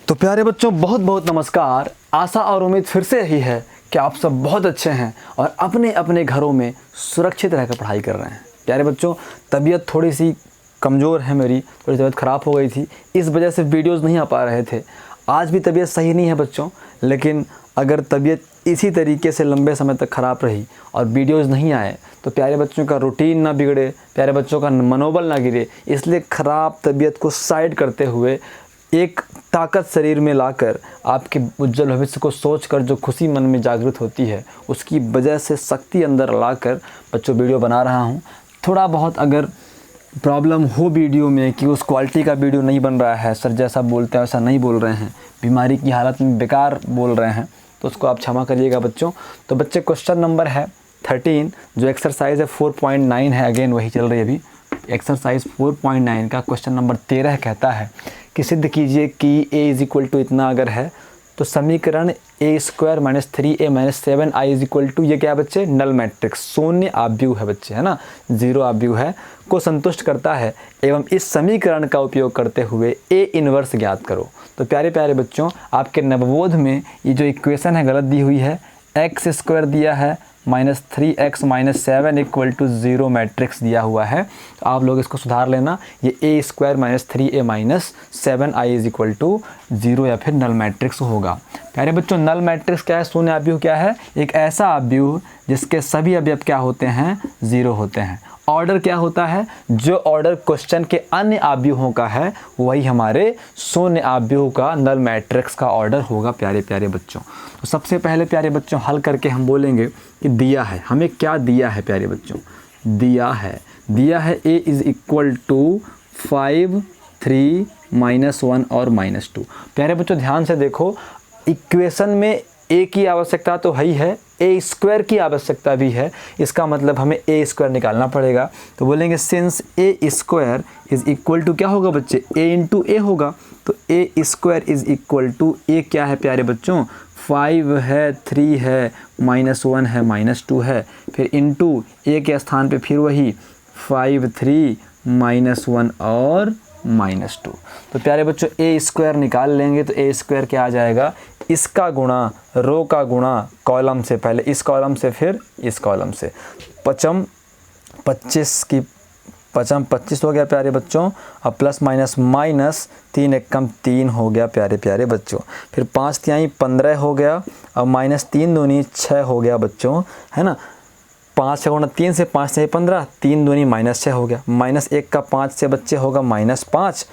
तो प्यारे बच्चों बहुत बहुत नमस्कार। आशा और उम्मीद फिर से यही है कि आप सब बहुत अच्छे हैं और अपने अपने घरों में सुरक्षित रहकर पढ़ाई कर रहे हैं। प्यारे बच्चों, तबीयत थोड़ी सी कमज़ोर है, मेरी थोड़ी तबीयत ख़राब हो गई थी, इस वजह से वीडियोस नहीं आ पा रहे थे। आज भी तबीयत सही नहीं है बच्चों, लेकिन अगर तबीयत इसी तरीके से लंबे समय तक ख़राब रही और वीडियोस नहीं आए तो प्यारे बच्चों का रूटीन ना बिगड़े, प्यारे बच्चों का मनोबल ना गिरे। इसलिए ख़राब तबीयत को साइड करते हुए एक ताकत शरीर में लाकर आपके उज्जवल भविष्य को सोचकर जो खुशी मन में जागृत होती है, उसकी वजह से शक्ति अंदर लाकर बच्चों वीडियो बना रहा हूँ। थोड़ा बहुत अगर प्रॉब्लम हो वीडियो में कि उस क्वालिटी का वीडियो नहीं बन रहा है, सर जैसा बोलते हैं वैसा नहीं बोल रहे हैं, बीमारी की हालत में बेकार बोल रहे हैं, तो उसको आप क्षमा करिएगा बच्चों। तो बच्चे क्वेश्चन नंबर है 13, जो एक्सरसाइज है 4.9 है, अगेन वही चल रही है अभी। एक्सरसाइज 4.9 का क्वेश्चन नंबर 13 कहता है कि सिद्ध कीजिए कि a इज इक्वल टू इतना अगर है तो समीकरण a square minus 3a minus 7i is equal to, ये क्या है बच्चे, नल मैट्रिक्स, शून्य आव्यूह है बच्चे, है ना, जीरो आव्यूह है, को संतुष्ट करता है एवं इस समीकरण का उपयोग करते हुए a इन्वर्स ज्ञात करो। तो प्यारे प्यारे बच्चों, आपके नवबोध में ये जो इक्वेशन है गलत दी हुई है। एक्स स्क्वायर दिया है minus 3x minus 7 equal to 0 matrix दिया हुआ है, तो आप लोग इसको सुधार लेना। ये a square minus 3a minus 7i is equal to 0 या फिर नल मैट्रिक्स होगा। प्यारे बच्चों, नल मैट्रिक्स क्या है, शून्य आव्यूह क्या है, एक ऐसा आव्यूह जिसके सभी अवयव क्या होते हैं, 0 होते हैं। ऑर्डर क्या होता है, जो ऑर्डर क्वेश्चन के अन्य आव्यूहों का है वही हमारे शून्य आव्यूह का नल मैट्रिक्स का ऑर्डर होगा। प्यारे प्यारे बच्चों, तो सबसे पहले प्यारे बच्चों हल करके हम बोलेंगे कि दिया है, हमें क्या दिया है प्यारे बच्चों, दिया है a इज इक्वल टू 5, 3, -1 और -2। प्यारे बच्चों ध्यान से देखो, इक्वेशन में a की आवश्यकता तो ही है, a स्क्वायर की आवश्यकता भी है, इसका मतलब हमें a स्क्वायर निकालना पड़ेगा। तो बोलेंगे since a square is equal to क्या होगा बच्चे, a इंटू ए होगा। तो a square is equal to a क्या है प्यारे बच्चों, 5 है, 3 है, -1 है, -2 है, फिर इंटू a के स्थान पे फिर वही 5, 3, -1 और -2। तो प्यारे बच्चों a स्क्वायर निकाल लेंगे तो a स्क्वायर क्या आ जाएगा, इसका गुणा रो का गुणा कॉलम से, पहले इस कॉलम से फिर इस कॉलम से, पचम 25 हो गया प्यारे बच्चों, और प्लस माइनस माइनस 3 एकम 3 हो गया प्यारे प्यारे बच्चों, फिर 5 तिहाई 15 हो गया, और -3 दूनी 6 हो गया बच्चों, है ना। 5 6 गुणा 3 से 5 तिहाई 15, 3 दूनी -6 हो गया, -1 का 5 से बच्चे होगा -5,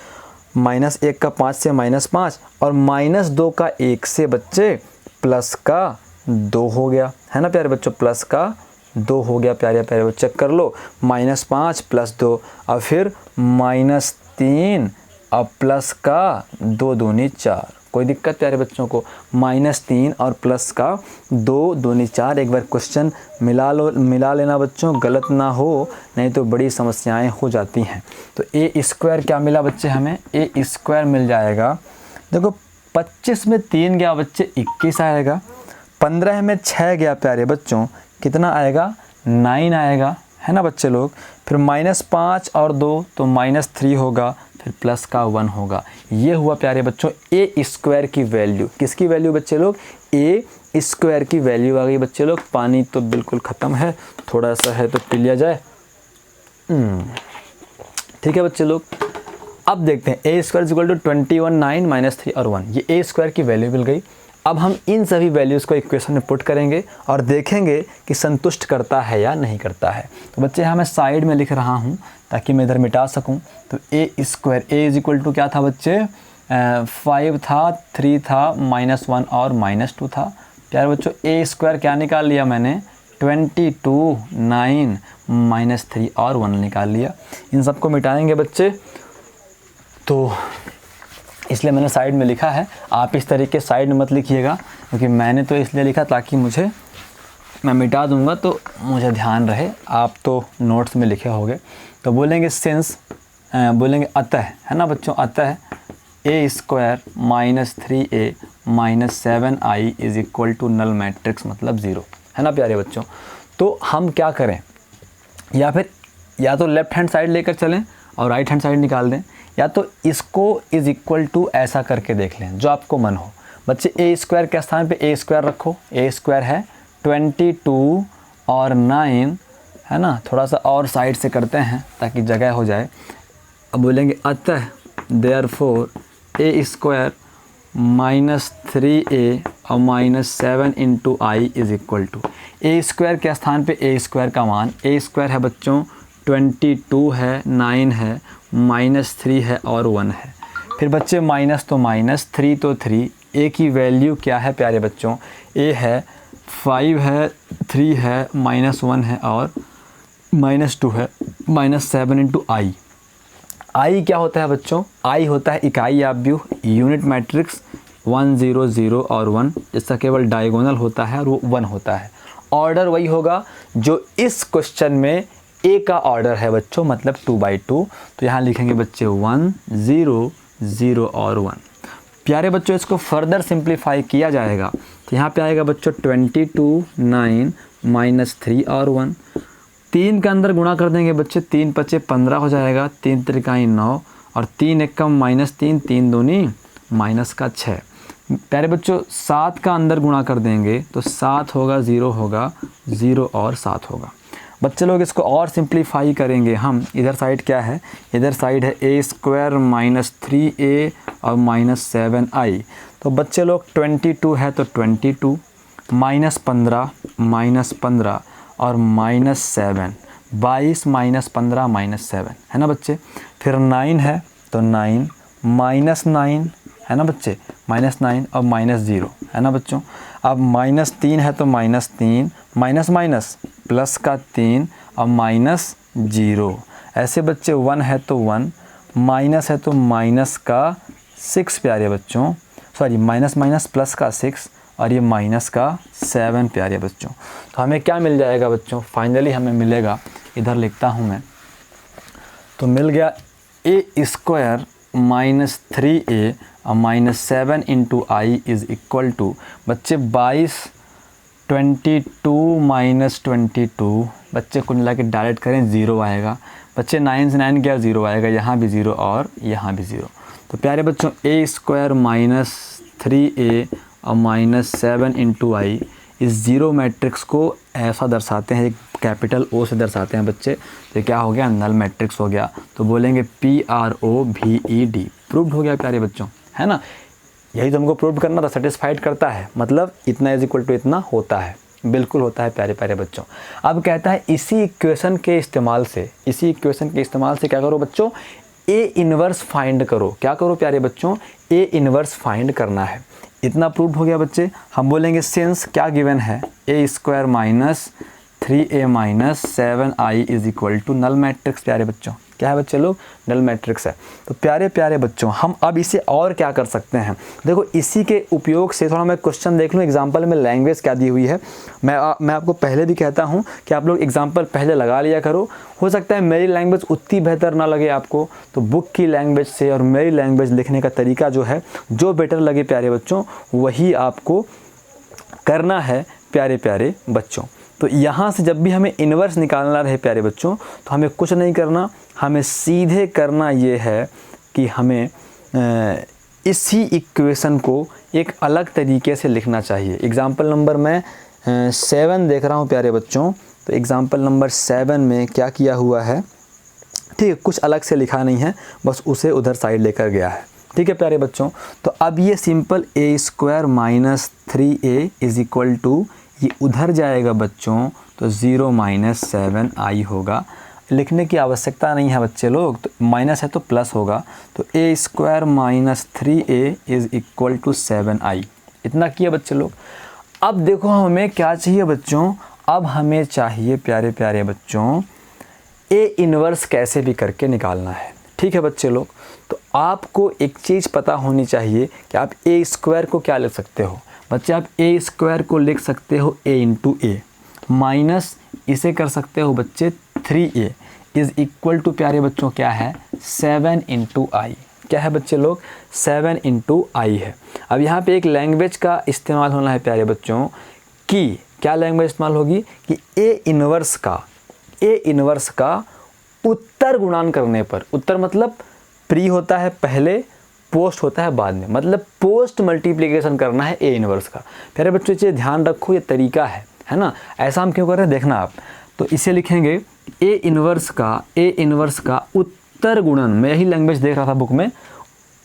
-1 का 5 से -5, और -2 का 1 से बच्चे प्लस का 2 हो गया, है ना प्यारे बच्चों, प्लस का 2 हो गया प्यारे प्यारे बच्चों। चेक कर लो, -5 + 2 और फिर -3 और प्लस का 2 दूनी 4। कोई दिक्कत प्यारे बच्चों को, -3 और प्लस का 2 दूनी 4। एक बार क्वेश्चन मिला लेना बच्चों, गलत ना हो, नहीं तो बड़ी समस्याएं हो जाती हैं। तो a स्क्वायर क्या मिला बच्चे, हमें a स्क्वायर मिल जाएगा, देखो 25 में 3 गया बच्चे 21 आएगा, 15 में 6 गया प्यारे बच्चों, कितना आएगा, 9 आएगा, है ना बच्चे लोग। फिर -5 और 2 तो -3 होगा, फिर प्लस का 1 होगा। ये हुआ प्यारे बच्चों a स्क्वायर की वैल्यू। किसकी वैल्यू बच्चे लोग, a स्क्वायर की वैल्यू आ गई बच्चे लोग। पानी तो बिल्कुल ख़त्म है, थोड़ा सा है तो पी लिया जाए। ठीक है बच्चे लोग, अब देखते हैं a स्क्वायर इक्वल टू 21, 9, -3 और 1, ये a स्क्वायर की वैल्यू मिल गई। अब हम इन सभी वैल्यूज़ को इक्वेशन में पुट करेंगे और देखेंगे कि संतुष्ट करता है या नहीं करता है। तो बच्चे यहाँ मैं साइड में लिख रहा हूँ ताकि मैं इधर मिटा सकूँ। तो a square, a is equal to क्या था बच्चे, 5 था, 3 था, -1 और -2 था। प्यारे बच्चों a स्क्वायर क्या निकाल लिया मैंने, 22, 9, -3 और 1 निकाल लिया। इन सबको मिटाएंगे बच्चे, तो इसलिए मैंने साइड में लिखा है। आप इस तरीके साइड में मत लिखिएगा, क्योंकि मैंने तो इसलिए लिखा ताकि मैं मिटा दूंगा तो मुझे ध्यान रहे, आप तो नोट्स में लिखे होंगे। तो बोलेंगे सिंस, बोलेंगे अतः, है ना बच्चों, अतः a square -3a -7i is equal to null matrix मतलब 0, है ना प्यारे बच्चों। तो हम क्या करें, या तो लेफ्ट हैंड साइड लेकर चलें और राइट हैंड साइड निकाल दें, या तो इसको इज इक्वल टू ऐसा करके देख लें, जो आपको मन हो। बच्चे ए स्क्वायर के स्थान पे ए स्क्वायर रखो, ए स्क्वायर है 22 और 9 है ना, थोड़ा सा और साइड से करते हैं ताकि जगह हो जाए। अब बोलेंगे अतः देयरफॉर ए स्क्वायर -3a और -7 into I is equal to, a square के स्थान पे ए स्क्वायर का मान, ए स्क्वायर है बच्चों 22 है, 9 है, -3 है और 1 है। फिर बच्चे माइनस तो माइनस, 3 तो 3, ए की वैल्यू क्या है प्यारे बच्चों, ए है 5 है, 3 है, -1 है और -2 है, -7 इंटू आई। आई क्या होता है बच्चों, आई होता है इकाई आव्यूह, यूनिट मैट्रिक्स 1 0 0 और 1, इसका केवल डायगोनल होता है और वो 1 होता है। ऑर्डर वही होगा जो इस क्वेश्चन में ए का ऑर्डर है बच्चों, मतलब 2/2। तो यहाँ लिखेंगे बच्चे 1 0 0 और 1। प्यारे बच्चों इसको फर्दर सिंप्लीफाई किया जाएगा तो यहाँ पे आएगा बच्चों 22 9 -3 और 1। 3 के अंदर गुणा कर देंगे बच्चे, 3 × 5 = 15 हो जाएगा, 3 × 3 = 9 और 3 × 1 = -3, 3 दूनी -6। प्यारे बच्चों 7 का अंदर गुणा कर देंगे तो 7 होगा, 0 होगा, 0 और 7 होगा। बच्चे लोग इसको और सिंप्लीफाई करेंगे हम, इधर साइड क्या है, इधर साइड है a स्क्वायर -3a और -7i। तो बच्चे लोग 22 है तो 22 -15 -15 और -7, 22 -15 -7 है ना बच्चे। फिर 9 है तो 9 -9 है ना बच्चे, -9 और -0 है ना बच्चों। अब -3 है तो -3, माइनस माइनस प्लस का 3 और -0। ऐसे बच्चे 1 है तो 1, माइनस है तो माइनस का 6 प्यारे बच्चों, सॉरी माइनस माइनस प्लस का 6 और ये माइनस का 7 प्यारे बच्चों। तो हमें क्या मिल जाएगा बच्चों, फाइनली हमें मिलेगा, इधर लिखता हूँ मैं, तो मिल गया a स्क्वायर -3a और -7 into I is equal to बच्चे 22 22 -22 बच्चे कुल मिला के डायरेक्ट करें 0 आएगा बच्चे, 9 से 9 गया 0 आएगा, यहाँ भी 0 और यहाँ भी 0। तो प्यारे बच्चों a स्क्वायर -3a और -7 इंटू आई इस 0 मैट्रिक्स को ऐसा दर्शाते हैं, एक कैपिटल O से दर्शाते हैं बच्चे। तो क्या हो गया, नल मैट्रिक्स हो गया। तो बोलेंगे PROVED, प्रूव्ड हो गया प्यारे बच्चों, है ना। यही तो हमको प्रूव करना था, सेटिस्फाइड करता है, मतलब इतना इज इक्वल टू इतना होता है, बिल्कुल होता है प्यारे प्यारे बच्चों। अब कहता है इसी इक्वेशन के इस्तेमाल से क्या करो बच्चों, ए इन्वर्स फाइंड करो। क्या करो प्यारे बच्चों, ए इन्वर्स फाइंड करना है। इतना प्रूव हो गया बच्चे। हम बोलेंगे सिंस क्या गिवन है, a square -3a -7i is equal to null matrix प्यारे बच्चों। क्या है बच्चे लोग, नल मैट्रिक्स है। तो प्यारे प्यारे बच्चों हम अब इसे और क्या कर सकते हैं, देखो इसी के उपयोग से थोड़ा मैं क्वेश्चन देख लूँ, एग्जांपल में लैंग्वेज क्या दी हुई है। मैं आपको पहले भी कहता हूँ कि आप लोग एग्जांपल पहले लगा लिया करो। हो सकता है मेरी लैंग्वेज उतनी बेहतर ना लगे आपको, तो बुक की लैंग्वेज से और मेरी लैंग्वेज लिखने का तरीका जो है, जो बेटर लगे प्यारे बच्चों वही आपको करना है प्यारे प्यारे बच्चों। तो यहाँ से जब भी हमें इन्वर्स निकालना रहे प्यारे बच्चों, तो हमें कुछ नहीं करना, हमें सीधे करना ये है कि हमें इसी इक्वेशन को एक अलग तरीके से लिखना चाहिए। एग्ज़ाम्पल नंबर मैं 7 देख रहा हूँ प्यारे बच्चों। तो एग्ज़ाम्पल नंबर 7 में क्या किया हुआ है, ठीक है, कुछ अलग से लिखा नहीं है, बस उसे उधर साइड लेकर गया है, ठीक है प्यारे बच्चों। तो अब ये simple a square -3a is equal to, ये उधर जाएगा बच्चों तो 0 -7i होगा। लिखने की आवश्यकता नहीं है बच्चे लोग, तो माइनस है तो प्लस होगा। तो a square -3a is equal to 7i। इतना किया बच्चे लोग। अब देखो हमें क्या चाहिए बच्चों, अब हमें चाहिए प्यारे प्यारे बच्चों a इन्वर्स कैसे भी करके निकालना है, ठीक है बच्चे लोग। तो आपको एक चीज़ पता होनी चाहिए कि आप a स्क्वायर को क्या लिख सकते हो बच्चे, आप a स्क्वायर को लिख सकते हो a इंटू ए, माइनस इसे कर सकते हो बच्चे 3a इज़ इक्वल टू प्यारे बच्चों क्या है 7 इंटू आई। क्या है बच्चे लोग, 7 इंटू आई है। अब यहाँ पे एक लैंग्वेज का इस्तेमाल होना है प्यारे बच्चों, कि क्या लैंग्वेज इस्तेमाल होगी कि ए इन्वर्स का उत्तर गुणन करने पर, उत्तर मतलब प्री होता है पहले, पोस्ट होता है बाद में, मतलब पोस्ट मल्टीप्लिकेशन करना है ए इनवर्स का। प्यारे बच्चों ये ध्यान रखो, ये तरीका है ना। ऐसा हम क्यों कर रहे हैं देखना आप। तो इसे लिखेंगे ए इनवर्स का उत्तर गुणन, मैं यही लैंग्वेज देख रहा था बुक में,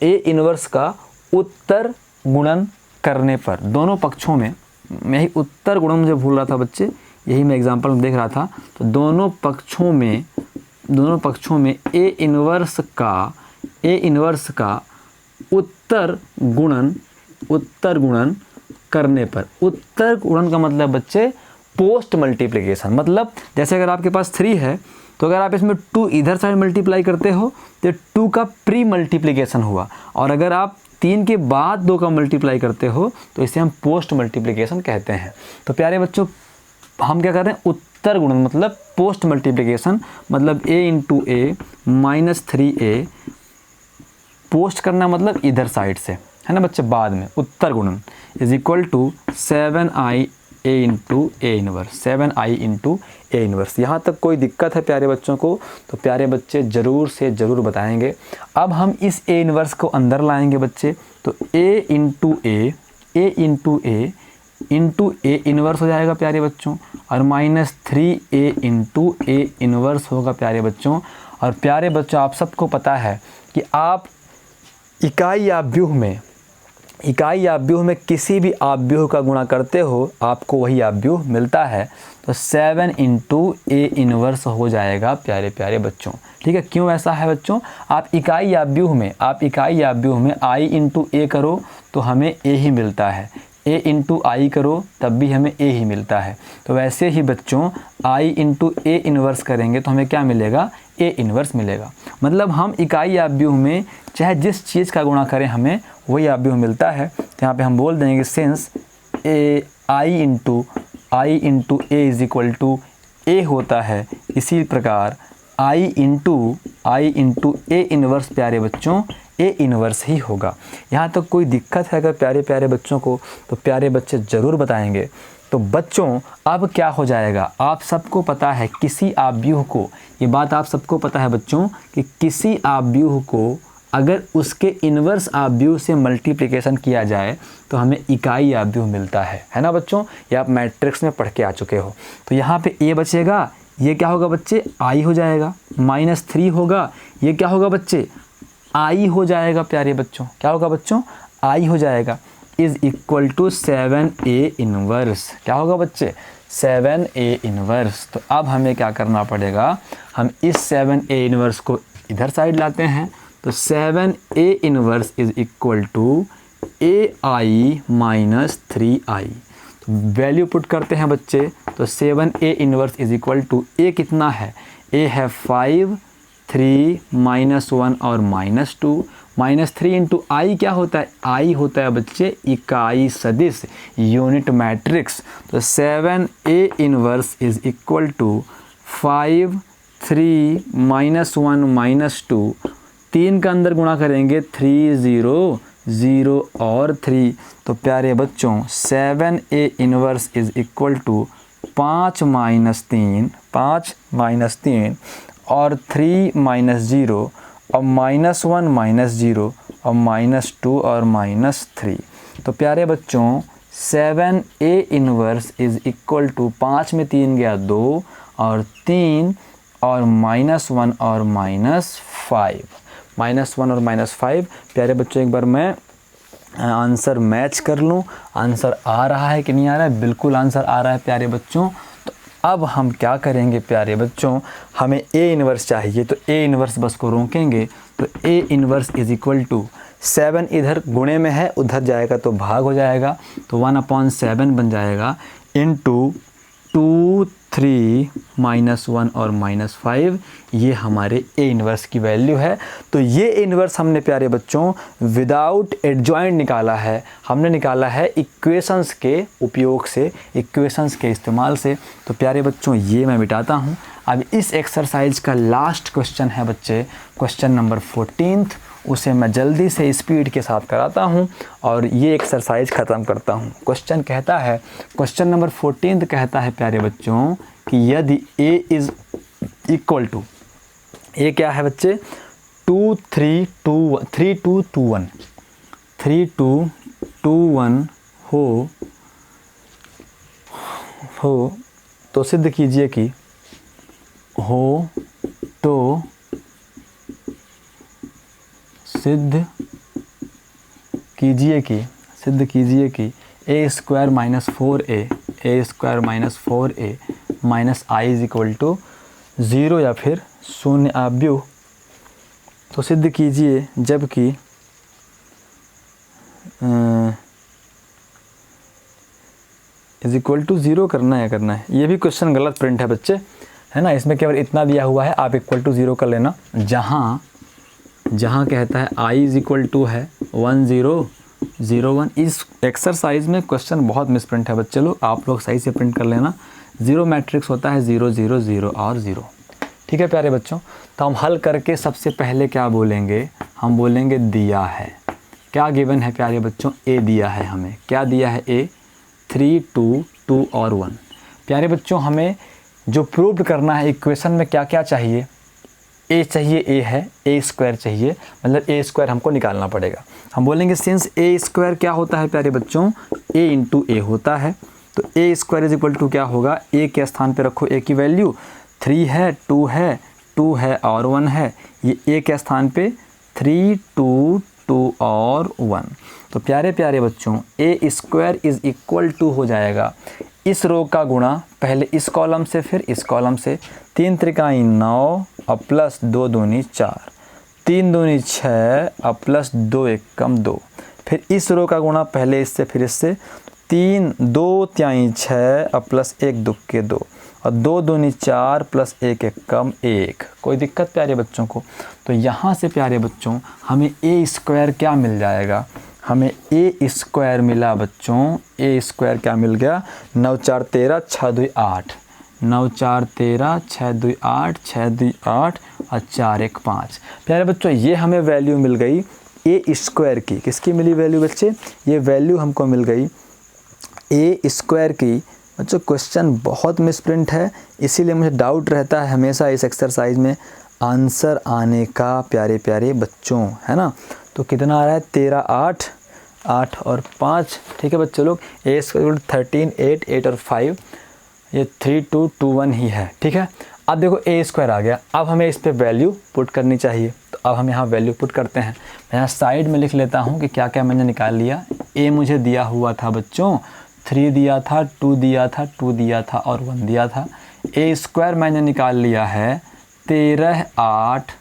ए इनवर्स का उत्तर गुणन करने पर, दोनों पक्षों में, मैं यही उत्तर गुणन मुझे भूल रहा था बच्चे, यही मैं एग्जांपल में देख रहा था। तो दोनों पक्षों में ए इनवर्स का उत्तर गुणन करने पर, उत्तर गुणन का मतलब बच्चे पोस्ट मल्टीप्लिकेशन, मतलब जैसे अगर आपके पास 3 है तो अगर आप इसमें 2 इधर साइड मल्टीप्लाई करते हो तो 2 का प्री मल्टीप्लिकेशन हुआ, और अगर आप 3 के बाद 2 का मल्टीप्लाई करते हो तो इसे हम पोस्ट मल्टीप्लिकेशन कहते हैं। तो प्यारे बच्चों हम क्या कर रहे हैं, उत्तर गुणन मतलब पोस्ट मल्टीप्लिकेशन, मतलब a into A minus 3a, post करना मतलब इधर साइड से, है ना बच्चे, बाद में, उत्तर गुणन is equal to 7i a into a inverse, 7i into a inverse. यहाँ तक कोई दिक्कत है प्यारे बच्चों को तो प्यारे बच्चे ज़रूर से ज़रूर बताएंगे। अब हम इस ए इनवर्स को अंदर लाएंगे बच्चे, तो a इंटू ए इनवर्स हो जाएगा प्यारे बच्चों, और minus 3a into a inverse होगा प्यारे बच्चों। और प्यारे बच्चों आप सबको पता है कि आप इकाई या व्यूह में किसी भी आव्यूह का गुणा करते हो आपको वही आव्यूह मिलता है। तो 7 इंटू ए इनवर्स हो जाएगा प्यारे बच्चों। ठीक है, क्यों ऐसा है बच्चों, आप इकाई या व्यूह में आई इंटू ए करो तो हमें ए ही मिलता है, ए इंटू आई करो तब भी हमें ए ही मिलता है। तो वैसे ही बच्चों आई इंटू ए इनवर्स करेंगे तो हमें क्या मिलेगा, ए इनवर्स मिलेगा। मतलब हम इकाई आव्यूह में चाहे जिस चीज़ का गुणा करें हमें वही आव्यूह मिलता है। तो यहाँ पे हम बोल देंगे since I into A is equal to A होता है, इसी प्रकार आई इंटू ए इनवर्स प्यारे बच्चों ए इनवर्स ही होगा। यहाँ तक कोई दिक्कत है अगर प्यारे बच्चों को तो प्यारे बच्चे ज़रूर बताएंगे। तो बच्चों अब क्या हो जाएगा, आप सबको पता है किसी आव्यूह को, ये बात आप सबको पता है बच्चों कि किसी आव्यूह को अगर उसके इन्वर्स आव्यूह से मल्टीप्लिकेशन किया जाए तो हमें इकाई आव्यूह मिलता है ना बच्चों। ये आप मैट्रिक्स में पढ़ के आ चुके हो। तो यहाँ पे ए बचेगा, ये क्या होगा बच्चे, आई हो जाएगा, माइनस 3 होगा, ये क्या होगा बच्चे, आई हो जाएगा प्यारे बच्चों, क्या होगा बच्चों, आई हो जाएगा, is equal to 7a inverse, क्या होगा बच्चे, 7a इनवर्स। तो अब हमें क्या करना पड़ेगा, हम इस 7a इनवर्स को इधर साइड लाते हैं, तो 7a inverse is equal to ai minus 3i। तो वैल्यू पुट करते हैं बच्चे, तो 7a inverse is equal to a कितना है, a है 5, 3 -1 और -2, -3 इंटू आई क्या होता है, आई होता है बच्चे इकाई सदिश, यूनिट मैट्रिक्स। तो 7a inverse is equal to 5, 3 -1 -2, 3 का अंदर गुणा करेंगे 3 0 0 और 3। तो प्यारे बच्चों 7a inverse is equal to 5 - 3 और 3 -0 और -1 -0 और -2 और -3। तो प्यारे बच्चों 7a inverse is equal to 5 में 3 गया 2 और 3 और -1 और -5, -1 और -5। प्यारे बच्चों एक बार मैं आंसर मैच कर लूँ, आंसर आ रहा है कि नहीं आ रहा है, बिल्कुल आंसर आ रहा है प्यारे बच्चों। तो अब हम क्या करेंगे प्यारे बच्चों, हमें ए इनवर्स चाहिए, तो ए इनवर्स बस को रोकेंगे, तो a inverse is equal to 7 इधर गुणे में है उधर जाएगा तो भाग हो जाएगा, तो 1/7 बन जाएगा इंटू 2, 3 -1 और -5, ये हमारे ए इनवर्स की वैल्यू है। तो ये इनवर्स हमने प्यारे बच्चों विदाउट एडजॉइंट निकाला है, हमने निकाला है इक्वेशंस के उपयोग से, इक्वेशंस के इस्तेमाल से। तो प्यारे बच्चों ये मैं मिटाता हूँ। अब इस एक्सरसाइज का लास्ट क्वेश्चन है बच्चे, क्वेश्चन नंबर 14, उसे मैं जल्दी से स्पीड के साथ कराता हूँ और ये एक्सरसाइज ख़त्म करता हूँ। क्वेश्चन कहता है, क्वेश्चन नंबर 14 कहता है प्यारे बच्चों कि यदि a इज़ इक्वल टू ये क्या है बच्चे 2 3 2 3 2 2 1 3 2 2 1 हो तो सिद्ध कीजिए कि हो तो सिद्ध कीजिए कि A square minus 4a minus I is equal to 0 या फिर शून्य आव्यूह। तो सिद्ध कीजिए जबकि इज इक्वल टू 0 करना है। ये भी क्वेश्चन गलत प्रिंट है बच्चे, है ना। इसमें केवल इतना दिया हुआ है, आप इक्वल टू 0 कर लेना। जहाँ कहता है i इज इक्वल टू है 1 0 0 1। इस एक्सरसाइज में क्वेश्चन बहुत मिसप्रिंट है बच्चे लोग, आप लोग सही से प्रिंट कर लेना। 0 मैट्रिक्स होता है 0 0 0 और 0। ठीक है प्यारे बच्चों, तो हम हल करके सबसे पहले क्या बोलेंगे, हम बोलेंगे दिया है। क्या गिवन है प्यारे बच्चों, a दिया है हमें। क्या दिया है a 3 2 2 और 1। प्यारे बच्चों, हमें जो प्रूव करना है इक्वेशन में क्या क्या चाहिए, a चाहिए, a है, a स्क्वायर चाहिए, मतलब a स्क्वायर हमको निकालना पड़ेगा। हम बोलेंगे सिंस a स्क्वायर क्या होता है प्यारे बच्चों, a इंटू a होता है। तो a square is equal to क्या होगा, a के स्थान पे रखो a की वैल्यू 3 है 2 है और 1 है। ये a के स्थान पे 3 2 2 और 1। तो प्यारे प्यारे बच्चों a square is equal to हो जाएगा इस रो का गुणा पहले इस कॉलम से फिर इस कॉलम से। 3 त्रिकाई 9 और प्लस 2 दूनी 4, 3 दूनी 6 और प्लस 2 एकम 2। फिर इस रो का गुणा पहले इससे फिर इससे। 3 2 त्याई 6 और प्लस 1 दुक्के 2 और 2 दूनी 4 प्लस 1 एकम 1। कोई दिक्कत प्यारे बच्चों को? तो यहाँ से प्यारे बच्चों हमें a स्क्वायर क्या मिल जाएगा, हमें a स्क्वायर मिला बच्चों। a स्क्वायर क्या मिल गया, 9 4 13 6 2 8, 9 4 13 6 2 8 6 2 8 और 4 1 5। प्यारे बच्चों ये हमें वैल्यू मिल गई a स्क्वायर की। किसकी मिली वैल्यू बच्चे, ये वैल्यू हमको मिल गई a स्क्वायर की। बच्चों क्वेश्चन बहुत मिसप्रिंट है, इसीलिए मुझे डाउट रहता है हमेशा इस एक्सरसाइज में आंसर आने का प्यारे प्यारे बच्चों, है ना। तो कितना आ रहा है 13 8 8 और 5। ठीक है बच्चे लोग, a स्क्वायर 13 8 8 और 5, ये 3 2 2 1 ही है। ठीक है, अब देखो a स्क्वायर आ गया, अब हमें इस पे वैल्यू पुट करनी चाहिए। तो अब हम यहाँ वैल्यू पुट करते हैं। मैं यहाँ साइड में लिख लेता हूँ कि क्या क्या मैंने निकाल लिया। a मुझे दिया हुआ था बच्चों 3 दिया था, 2 दिया था, 2 दिया था और 1 दिया था। a स्क्वायर मैंने निकाल लिया है 13 8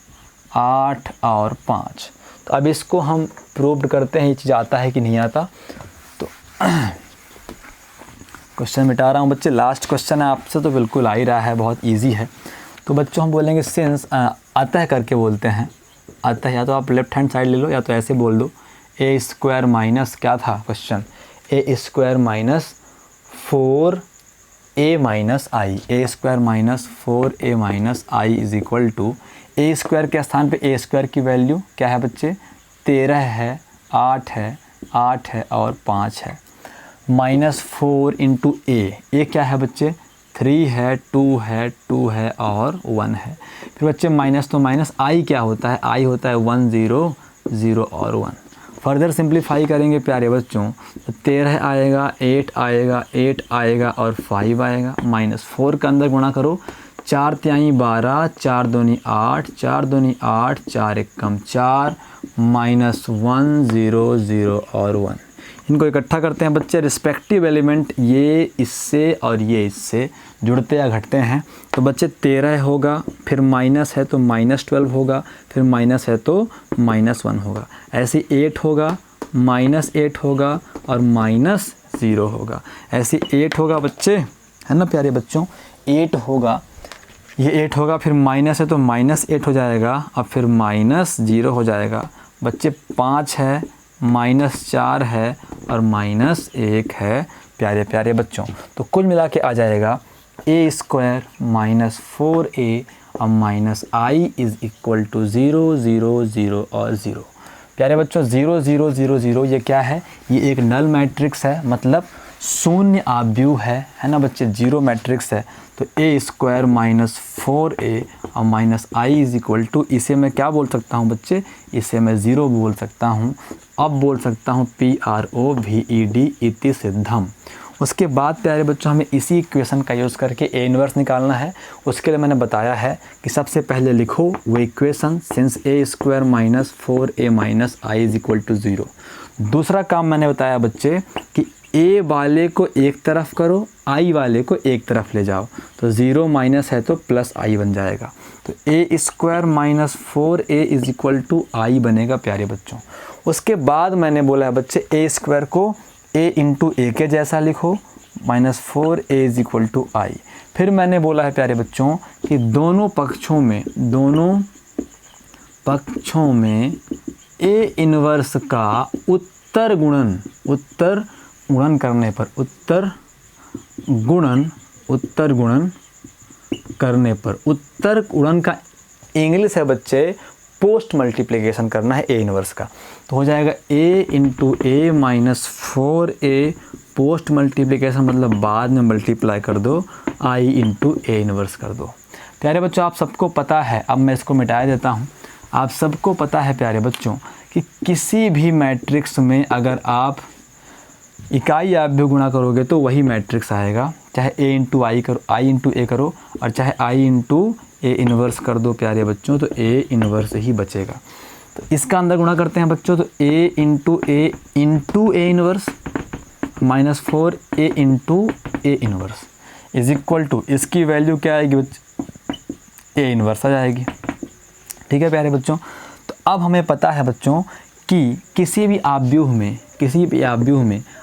8 और 5। तो अब इसको हम प्रूव करते हैं, ये चीज़ आता है कि नहीं आता। तो क्वेश्चन मिटा रहा हूँ बच्चे, लास्ट क्वेश्चन है आपसे तो बिल्कुल आ ही रहा है, बहुत इजी है। तो बच्चों हम बोलेंगे सिंस अतः करके बोलते हैं। अतः या तो आप लेफ्ट हैंड साइड ले लो या तो ऐसे बोल दो। a स्क्वायर माइनस क्या था question, a square minus 4a minus I, a square minus 4a minus I is equal to a square के स्थान पे a स्क्वायर की वैल्यू क्या है बच्चे, 13 है 8 है और 5 है, माइनस 4 इंटू a क्या है बच्चे 3 है 2 है और 1 है। फिर बच्चे माइनस तो माइनस i क्या होता है, i होता है 1 0 0 और 1। फर्दर सिंप्लीफाई करेंगे प्यारे बच्चों तो 13 आएगा 8 आएगा और 5 आएगा। माइनस 4 के अंदर गुणा करो, 4 त्याई 12 4 दूनी 8 4 दूनी 8 4 एकम 4 माइनस 1 0 0 और 1। इनको इकट्ठा करते हैं बच्चे, रिस्पेक्टिव एलिमेंट ये इससे और ये इससे जुड़ते या घटते हैं। तो बच्चे 13 होगा, फिर माइनस है तो माइनस 12 होगा, फिर माइनस है तो माइनस 1 होगा। ऐसे 8 होगा, माइनस 8 होगा और माइनस 0 होगा। ऐसे 8 होगा बच्चे, है ना प्यारे बच्चों, 8 होगा, ये 8 होगा, फिर माइनस है तो माइनस 8 हो जाएगा और फिर माइनस 0 हो जाएगा। बच्चे 5 है, माइनस 4 है और माइनस 1 है प्यारे प्यारे बच्चों। तो कुल मिला के आ जाएगा a स्क्वायर माइनस 4a और minus I is equal to 0 0 0 और 0। प्यारे बच्चों 0 0 0 0 ये क्या है, ये एक नल मैट्रिक्स है, मतलब शून्य आव्यूह है ना बच्चे, जीरो मैट्रिक्स है, तो ए स्क्वायर माइनस 4a और minus I is equal to, इसे मैं क्या बोल सकता हूँ बच्चे, इसे मैं ज़ीरो बोल सकता हूँ। अब बोल सकता हूँ PROVED इति सिद्धम। उसके बाद प्यारे बच्चों हमें इसी इक्वेशन का यूज़ करके ए इन्वर्स निकालना है। उसके लिए मैंने बताया है कि सबसे पहले लिखो वो equation, since a square minus 4a minus I is equal to 0। दूसरा काम मैंने बताया बच्चे कि ए वाले को एक तरफ करो, आई वाले को एक तरफ ले जाओ, तो 0 माइनस है तो प्लस आई बन जाएगा, तो A square minus 4a is equal to I बनेगा प्यारे बच्चों। उसके बाद मैंने बोला है बच्चे ए स्क्वायर को a इंटू ए के जैसा लिखो, minus 4a is equal to I. फिर मैंने बोला है प्यारे बच्चों कि दोनों पक्षों में ए इन्वर्स का उत्तर गुणन करने पर उत्तर गुणन का इंग्लिश है बच्चे पोस्ट मल्टीप्लिकेशन करना है ए इन्वर्स का, तो हो जाएगा a into A minus 4a, post multiplication मतलब बाद में मल्टीप्लाई कर दो, i इंटू ए इन्वर्स कर दो। प्यारे बच्चों आप सबको पता है, अब मैं इसको मिटा देता हूँ, आप सबको पता है प्यारे बच्चों कि किसी भी मैट्रिक्स में अगर आप इकाई आव्यूह गुणा करोगे तो वही मैट्रिक्स आएगा, चाहे a इंटू आई करो, आई इंटू ए करो, और चाहे आई इंटू ए इन्वर्स कर दो प्यारे बच्चों, तो ए इन्वर्स ही बचेगा। तो इसका अंदर गुणा करते हैं बच्चों, तो a into a inverse minus 4a into a inverse is equal to, इसकी वैल्यू क्या आएगी बच्चों, ए इन्वर्स आ जाएगी। ठीक है प्यारे बच्चों, तो अब हमें पता है बच्चों कि किसी भी आव्यूह में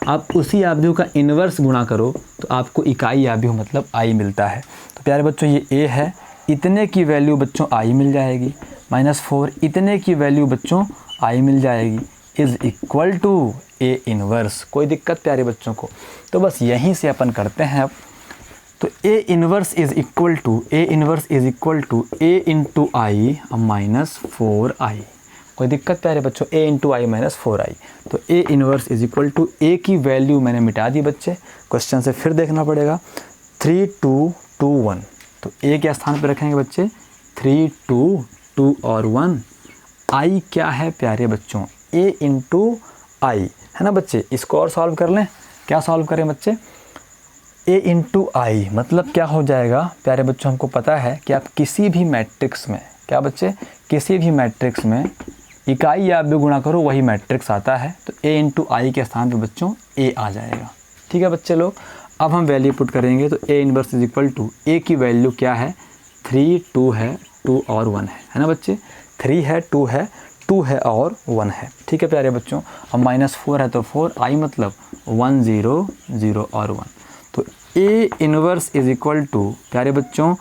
आप उसी आव्यूह का इन्वर्स गुणा करो तो आपको इकाई आव्यूह मतलब आई मिलता है। तो प्यारे बच्चों ये a है, इतने की वैल्यू बच्चों आई मिल जाएगी, माइनस 4 इतने की वैल्यू बच्चों आई मिल जाएगी, is equal to a inverse. कोई दिक्कत प्यारे बच्चों को? तो बस यहीं से अपन करते हैं अब। तो A inverse is equal to A into I minus 4i। कोई दिक्कत प्यारे बच्चों? a into I minus 4i, तो A inverse is equal to ए की वैल्यू मैंने मिटा दी बच्चे, क्वेश्चन से फिर देखना पड़ेगा, 3 2 2 1, तो a के स्थान पर रखेंगे बच्चे 3 2 2 और 1। i क्या है प्यारे बच्चों? a इंटू आई है ना बच्चे। इसको और सॉल्व कर लें, क्या सॉल्व करें बच्चे? a इंटू आई मतलब क्या हो जाएगा प्यारे बच्चों? हमको पता है कि आप किसी भी मैट्रिक्स में, क्या बच्चे, किसी भी मैट्रिक्स में इकाई या आव्यूह गुणा करो वही मैट्रिक्स आता है, तो a इंटू आई के स्थान पर बच्चों a आ जाएगा। ठीक है बच्चे लोग, अब हम वैल्यू पुट करेंगे, तो a inverse is equal to a की वैल्यू क्या है? 3 2 है, 2 और 1 है ना बच्चे? 3 है, 2 है, 2 है और 1 है। ठीक है प्यारे बच्चों, अब माइनस 4 है तो 4, आई मतलब 1 0 0 और 1, तो a inverse is equal to प्यारे बच्चों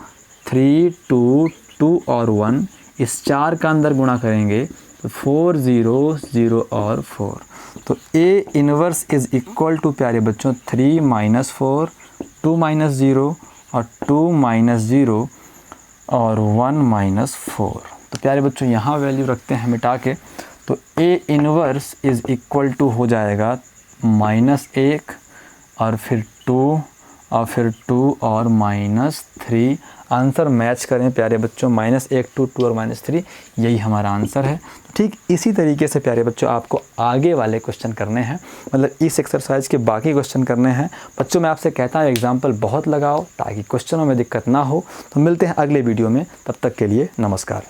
3 2 2 और 1, इस 4 का अंदर गुणा करेंगे तो 4 0 0 और 4, तो a inverse is equal to प्यारे बच्चों 3 माइनस 4, 2 माइनस 0 और 2 माइनस 0 और 1 माइनस 4। तो प्यारे बच्चों यहाँ वैल्यू रखते हैं मिटा के, तो a inverse is equal to हो जाएगा -1 और फिर 2 और फिर 2 और -3। आंसर मैच करें प्यारे बच्चों, -1 2 2 और -3, यही हमारा आंसर है। ठीक इसी तरीके से प्यारे बच्चों आपको आगे वाले क्वेश्चन करने हैं, मतलब इस एक्सरसाइज के बाकी क्वेश्चन करने हैं। बच्चों मैं आपसे कहता हूँ एग्जाम्पल बहुत लगाओ ताकि क्वेश्चनों में दिक्कत ना हो। तो मिलते हैं अगले वीडियो में, तब तक के लिए नमस्कार।